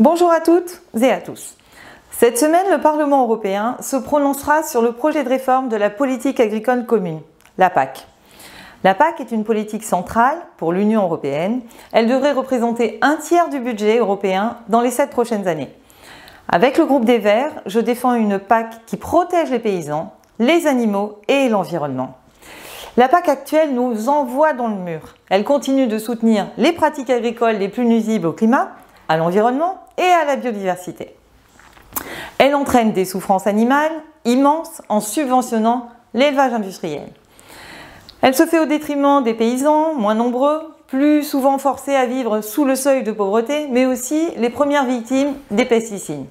Bonjour à toutes et à tous. Cette semaine, le Parlement européen se prononcera sur le projet de réforme de la politique agricole commune, la PAC. La PAC est une politique centrale pour l'Union européenne. Elle devrait représenter un tiers du budget européen dans les 7 prochaines années. Avec le groupe des Verts, je défends une PAC qui protège les paysans, les animaux et l'environnement. La PAC actuelle nous envoie dans le mur. Elle continue de soutenir les pratiques agricoles les plus nuisibles au climat, à l'environnement et à la biodiversité. Elle entraîne des souffrances animales immenses en subventionnant l'élevage industriel. Elle se fait au détriment des paysans, moins nombreux, plus souvent forcés à vivre sous le seuil de pauvreté, mais aussi les premières victimes des pesticides.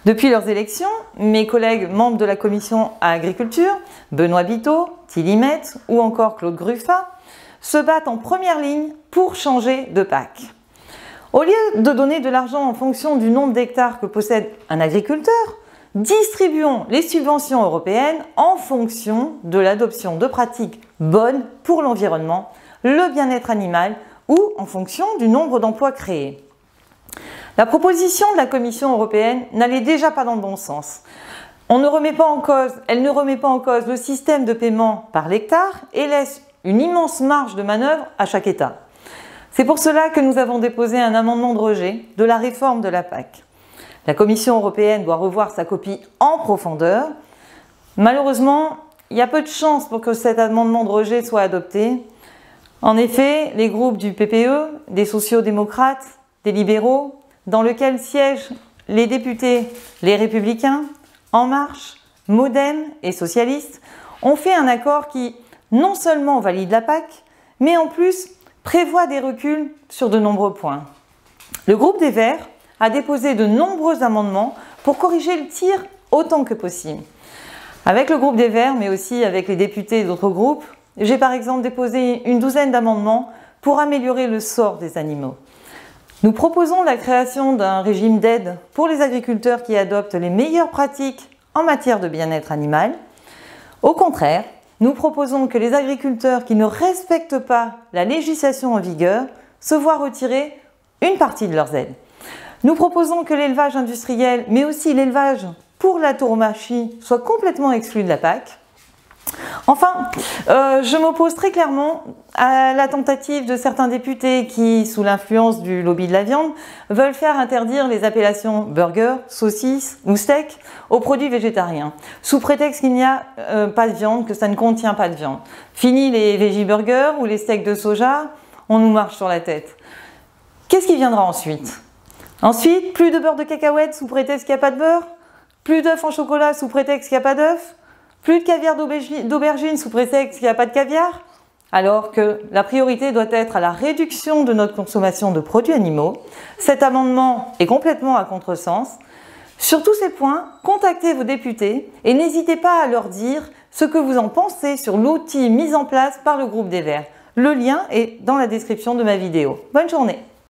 Depuis leurs élections, mes collègues membres de la Commission à Agriculture, Benoît Biteau, Thierry Metz ou encore Claude Gruffat, se battent en première ligne pour changer de PAC. Au lieu de donner de l'argent en fonction du nombre d'hectares que possède un agriculteur, distribuons les subventions européennes en fonction de l'adoption de pratiques bonnes pour l'environnement, le bien-être animal ou en fonction du nombre d'emplois créés. La proposition de la Commission européenne n'allait déjà pas dans le bon sens. Elle ne remet pas en cause le système de paiement par l'hectare et laisse une immense marge de manœuvre à chaque État. C'est pour cela que nous avons déposé un amendement de rejet de la réforme de la PAC. La Commission européenne doit revoir sa copie en profondeur. Malheureusement, il y a peu de chances pour que cet amendement de rejet soit adopté. En effet, les groupes du PPE, des sociaux-démocrates, des libéraux, dans lequel siègent les députés Les Républicains, En Marche, Modem et Socialistes, ont fait un accord qui non seulement valide la PAC, mais en plus prévoit des reculs sur de nombreux points. Le groupe des Verts a déposé de nombreux amendements pour corriger le tir autant que possible. Avec le groupe des Verts, mais aussi avec les députés d'autres groupes, j'ai par exemple déposé une douzaine d'amendements pour améliorer le sort des animaux. Nous proposons la création d'un régime d'aide pour les agriculteurs qui adoptent les meilleures pratiques en matière de bien-être animal. Au contraire, nous proposons que les agriculteurs qui ne respectent pas la législation en vigueur se voient retirer une partie de leurs aides. Nous proposons que l'élevage industriel, mais aussi l'élevage pour la tauromachie, soit complètement exclu de la PAC. Enfin, je m'oppose très clairement à la tentative de certains députés qui, sous l'influence du lobby de la viande, veulent faire interdire les appellations burger, saucisse ou steak aux produits végétariens, sous prétexte qu'il n'y a pas de viande, que ça ne contient pas de viande. Fini les veggie-burgers ou les steaks de soja, on nous marche sur la tête. Qu'est-ce qui viendra ensuite? Ensuite, plus de beurre de cacahuète sous prétexte qu'il n'y a pas de beurre? Plus d'œufs en chocolat sous prétexte qu'il n'y a pas d'œufs? Plus de caviar d'aubergine sous prétexte qu'il n'y a pas de caviar? Alors que la priorité doit être à la réduction de notre consommation de produits animaux. Cet amendement est complètement à contresens. Sur tous ces points, contactez vos députés et n'hésitez pas à leur dire ce que vous en pensez sur l'outil mis en place par le groupe des Verts. Le lien est dans la description de ma vidéo. Bonne journée!